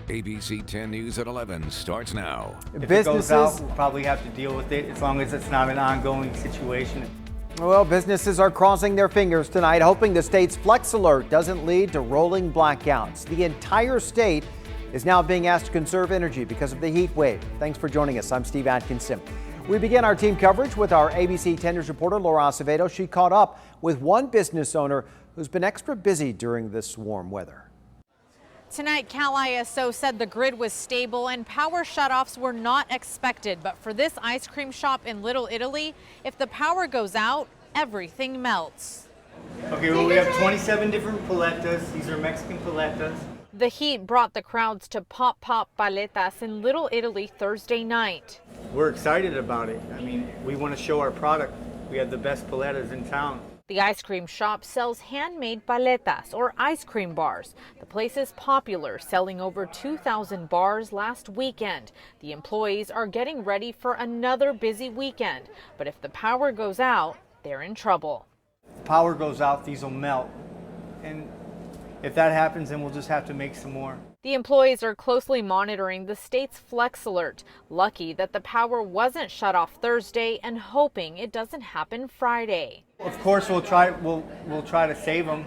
ABC 10 News at 11 starts now. If it goes out, we'll probably have to deal with it as long as it's not an ongoing situation. Well, businesses are crossing their fingers tonight, hoping the state's Flex Alert doesn't lead to rolling blackouts. The entire state is now being asked to conserve energy because of the heat wave. Thanks for joining us. I'm Steve Atkinson. We begin our team coverage with our ABC 10 News reporter, Laura Acevedo. She caught up with one business owner who's been extra busy during this warm weather. Tonight, Cal ISO said the grid was stable and power shutoffs were not expected. But for this ice cream shop in Little Italy, if the power goes out, everything melts. Okay, well, we have 27 different paletas. These are Mexican paletas. The heat brought the crowds to Pop Paletas in Little Italy Thursday night. We're excited about it. I mean, we want to show our product. We have the best paletas in town. The ice cream shop sells handmade paletas, or ice cream bars. The place is popular, selling over 2,000 bars last weekend. The employees are getting ready for another busy weekend. But if the power goes out, they're in trouble. If power goes out, these will melt. And if that happens, then we'll just have to make some more. The employees are closely monitoring the state's Flex Alert. Lucky that the power wasn't shut off Thursday and hoping it doesn't happen Friday. Of course, we'll try to save them,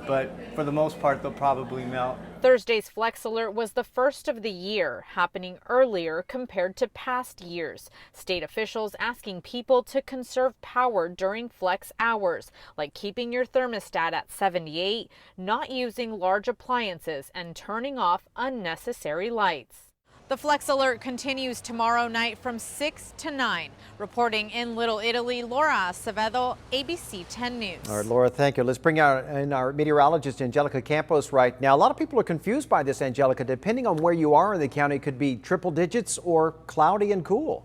but for the most part, they'll probably melt. Thursday's Flex Alert was the first of the year, happening earlier compared to past years. State officials asking people to conserve power during flex hours, like keeping your thermostat at 78, not using large appliances, and turning off unnecessary lights. The Flex Alert continues tomorrow night from 6 to 9. Reporting in Little Italy, Laura Acevedo, ABC 10 News. All right, Laura, thank you. Let's bring out in our meteorologist, Angelica Campos, right now. A lot of people are confused by this, Angelica. Depending on where you are in the county, it could be triple digits or cloudy and cool.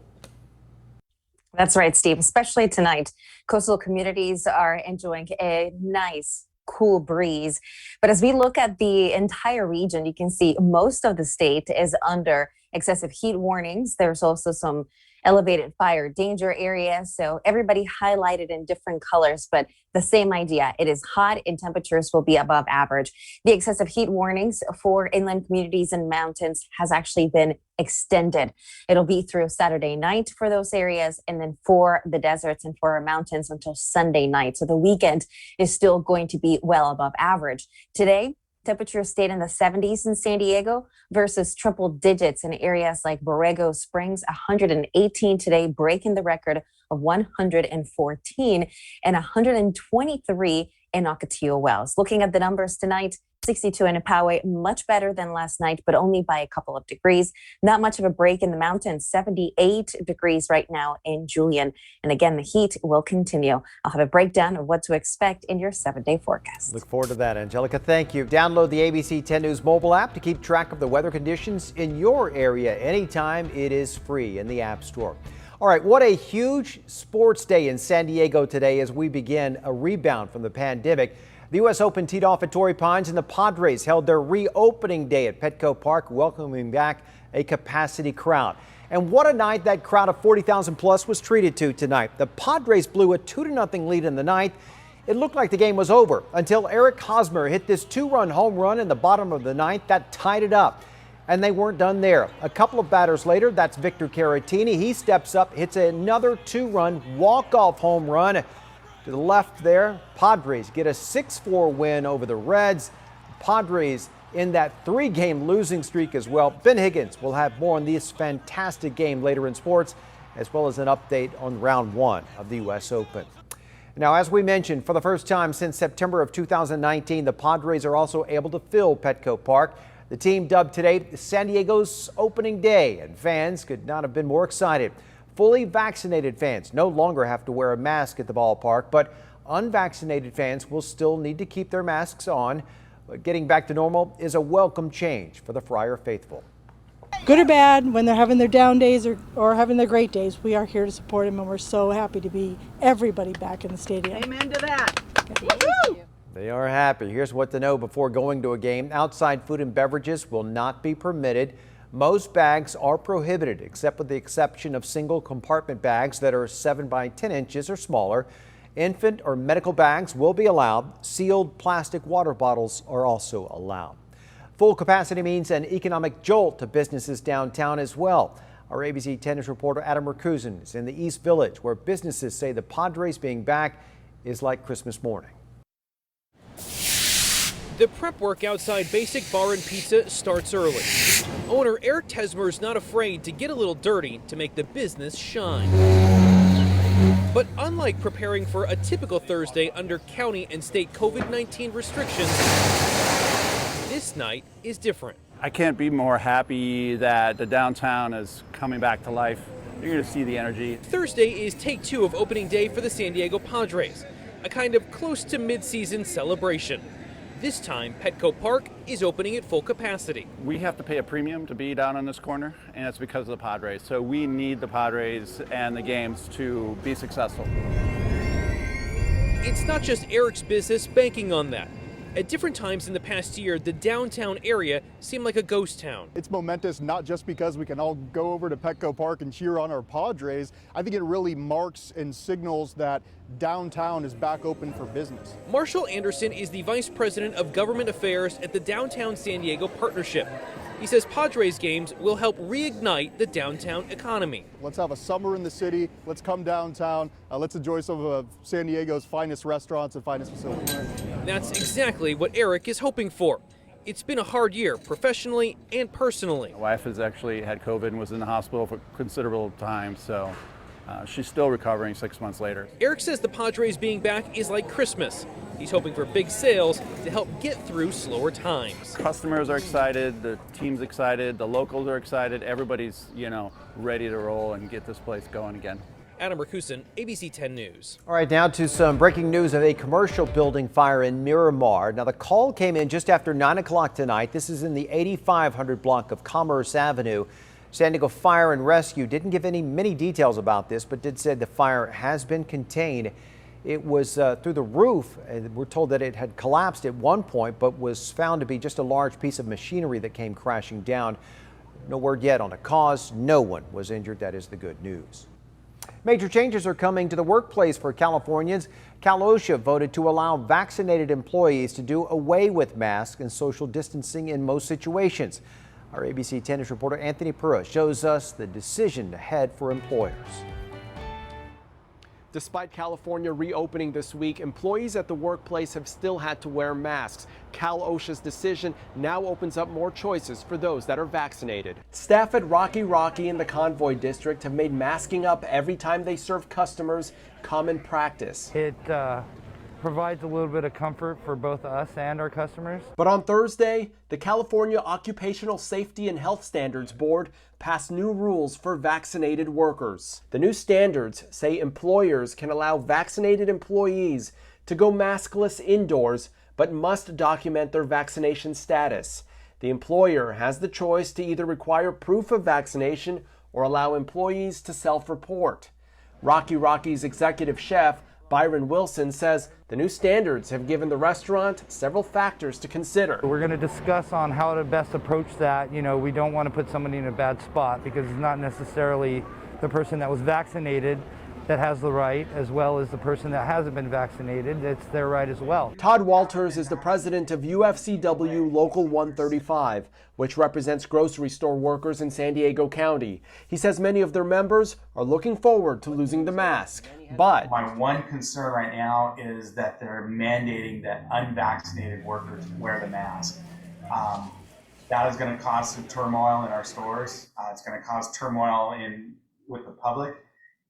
That's right, Steve, especially tonight. Coastal communities are enjoying a nice cool breeze. But as we look at the entire region, you can see most of the state is under excessive heat warnings. There's also some elevated fire danger areas. So everybody highlighted in different colors, but the same idea. It is hot and temperatures will be above average. The excessive heat warnings for inland communities and mountains has actually been extended. It'll be through Saturday night for those areas, and then for the deserts and for our mountains until Sunday night. So the weekend is still going to be well above average. Today, temperatures stayed in the 70s in San Diego versus triple digits in areas like Borrego Springs, 118 today, breaking the record of 114, and 123 in Ocotillo Wells. Looking at the numbers tonight, 62 in Poway, much better than last night, but only by a couple of degrees. Not much of a break in the mountains, 78 degrees right now in Julian. And again, the heat will continue. I'll have a breakdown of what to expect in your 7-day forecast. Look forward to that, Angelica. Thank you. Download the ABC 10 News mobile app to keep track of the weather conditions in your area anytime. It is free in the App Store. All right, what a huge sports day in San Diego today as we begin a rebound from the pandemic. The U.S. Open teed off at Torrey Pines, and the Padres held their reopening day at Petco Park, welcoming back a capacity crowd. And what a night that crowd of 40,000 plus was treated to tonight. The Padres blew a 2-0 lead in the ninth. It looked like the game was over until Eric Hosmer hit this 2-run home run in the bottom of the ninth that tied it up. And they weren't done there. A couple of batters later, that's Victor Caratini. He steps up, hits another 2-run walk-off home run. To the left there, Padres get a 6-4 win over the Reds. Padres in that 3-game losing streak as well. Ben Higgins will have more on this fantastic game later in sports, as well as an update on round 1 of the U.S. Open. Now, as we mentioned, for the first time since September of 2019, the Padres are also able to fill Petco Park. The team dubbed today San Diego's opening day, and fans could not have been more excited. Fully vaccinated fans no longer have to wear a mask at the ballpark, but unvaccinated fans will still need to keep their masks on. But getting back to normal is a welcome change for the Friar faithful. Good or bad, when they're having their down days or having their great days, we are here to support them, and we're so happy to be everybody back in the stadium. Amen to that. They are happy. Here's what to know before going to a game. Outside food and beverages will not be permitted. Most bags are prohibited, except with the exception of single compartment bags that are 7 by 10 inches or smaller. Infant or medical bags will be allowed. Sealed plastic water bottles are also allowed. full capacity means an economic jolt to businesses downtown as well. Our ABC 10 News reporter Adam Rakusin is in the East Village, where businesses say the Padres being back is like Christmas morning. The prep work outside Basic Bar and Pizza starts early. Owner Eric Tesmer is not afraid to get a little dirty to make the business shine. But unlike preparing for a typical Thursday under county and state COVID-19 restrictions, this night is different. I can't be more happy that the downtown is coming back to life. You're going to see the energy. Thursday is take 2 of opening day for the San Diego Padres, a kind of close to mid-season celebration. This time, Petco Park is opening at full capacity. We have to pay a premium to be down on this corner, and it's because of the Padres. So we need the Padres and the games to be successful. It's not just Eric's business banking on that. At different times in the past year, the downtown area seemed like a ghost town. It's momentous not just because we can all go over to Petco Park and cheer on our Padres. I think it really marks and signals that downtown is back open for business. Marshall Anderson is the Vice President of Government Affairs at the Downtown San Diego Partnership. He says Padres games will help reignite the downtown economy. Let's have a summer in the city. Let's come downtown. Let's enjoy some of San Diego's finest restaurants and finest facilities. That's exactly what Eric is hoping for. It's been a hard year, professionally and personally. My wife has actually had COVID and was in the hospital for considerable time, so she's still recovering 6 months later. Eric says the Padres being back is like Christmas. He's hoping for big sales to help get through slower times. Customers are excited, the team's excited, the locals are excited. Everybody's, ready to roll and get this place going again. Adam Rakusin, ABC 10 News. All right, now to some breaking news of a commercial building fire in Miramar. Now, the call came in just after 9 o'clock tonight. This is in the 8500 block of Commerce Avenue. San Diego Fire and Rescue didn't give many details about this, but did say the fire has been contained. It was through the roof. We're told that it had collapsed at one point, but was found to be just a large piece of machinery that came crashing down. No word yet on a cause. No one was injured. That is the good news. Major changes are coming to the workplace for Californians. Cal OSHA voted to allow vaccinated employees to do away with masks and social distancing in most situations. Our ABC 10 News reporter Anthony Pura shows us the decision ahead for employers. Despite California reopening this week, employees at the workplace have still had to wear masks. Cal OSHA's decision now opens up more choices for those that are vaccinated. Staff at Rocky in the Convoy District have made masking up every time they serve customers common practice. It provides a little bit of comfort for both us and our customers. But on Thursday, the California Occupational Safety and Health Standards Board passed new rules for vaccinated workers. The new standards say employers can allow vaccinated employees to go maskless indoors, but must document their vaccination status. The employer has the choice to either require proof of vaccination or allow employees to self-report. Rocky's executive chef, Byron Wilson, says the new standards have given the restaurant several factors to consider. We're going to discuss on how to best approach that. We don't want to put somebody in a bad spot because it's not necessarily the person that was vaccinated that has the right, as well as the person that hasn't been vaccinated. It's their right as well. Todd Walters is the president of UFCW Local 135, which represents grocery store workers in San Diego County. He says many of their members are looking forward to losing the mask, but my one concern right now is that they're mandating that unvaccinated workers wear the mask. That is going to cause some turmoil in our stores. It's going to cause turmoil with the public.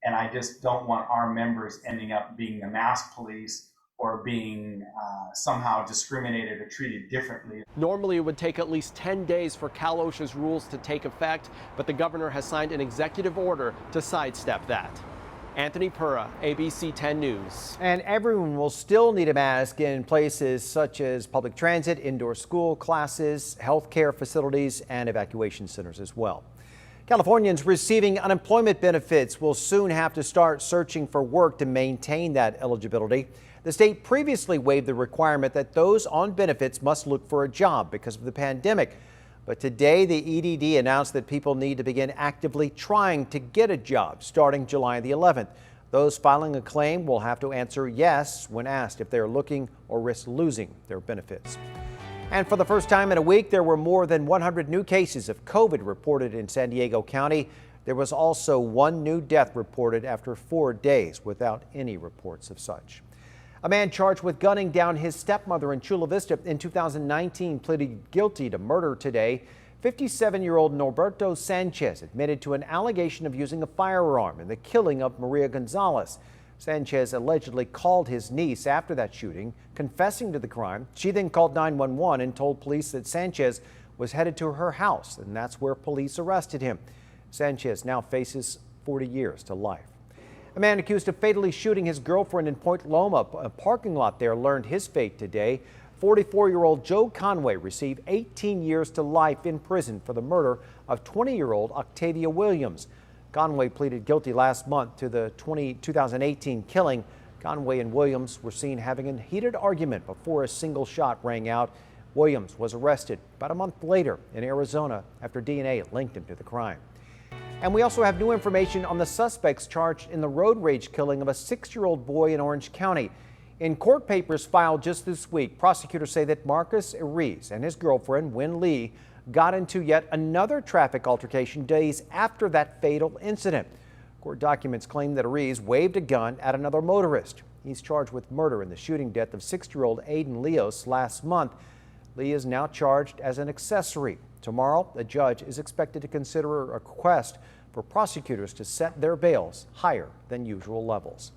And I just don't want our members ending up being the mask police or being somehow discriminated or treated differently. Normally, it would take at least 10 days for Cal OSHA's rules to take effect, but the governor has signed an executive order to sidestep that. Anthony Pura, ABC 10 News. And everyone will still need a mask in places such as public transit, indoor school classes, healthcare facilities, and evacuation centers as well. Californians receiving unemployment benefits will soon have to start searching for work to maintain that eligibility. The state previously waived the requirement that those on benefits must look for a job because of the pandemic. But today, the EDD announced that people need to begin actively trying to get a job starting July the 11th. Those filing a claim will have to answer yes when asked if they are looking or risk losing their benefits. And for the first time in a week, there were more than 100 new cases of COVID reported in San Diego County. There was also one new death reported after 4 days without any reports of such. A man charged with gunning down his stepmother in Chula Vista in 2019 pleaded guilty to murder today. 57-year-old Norberto Sanchez admitted to an allegation of using a firearm in the killing of Maria Gonzalez. Sanchez allegedly called his niece after that shooting, confessing to the crime. She then called 911 and told police that Sanchez was headed to her house, and that's where police arrested him. Sanchez now faces 40 years to life. A man accused of fatally shooting his girlfriend in Point Loma, a parking lot there, learned his fate today. 44-year-old Joe Conway received 18 years to life in prison for the murder of 20-year-old Octavia Williams. Conway pleaded guilty last month to the 2018 killing. Conway and Williams were seen having a heated argument before a single shot rang out. Williams was arrested about a month later in Arizona after DNA linked him to the crime. And we also have new information on the suspects charged in the road rage killing of a 6-year-old boy in Orange County. In court papers filed just this week, prosecutors say that Marcus Ariz and his girlfriend, Win Lee, got into yet another traffic altercation days after that fatal incident. Court documents claim that Ariz waved a gun at another motorist. He's charged with murder in the shooting death of 6-year-old Aiden Leos last month. Lee is now charged as an accessory. Tomorrow, the judge is expected to consider a request for prosecutors to set their bails higher than usual levels.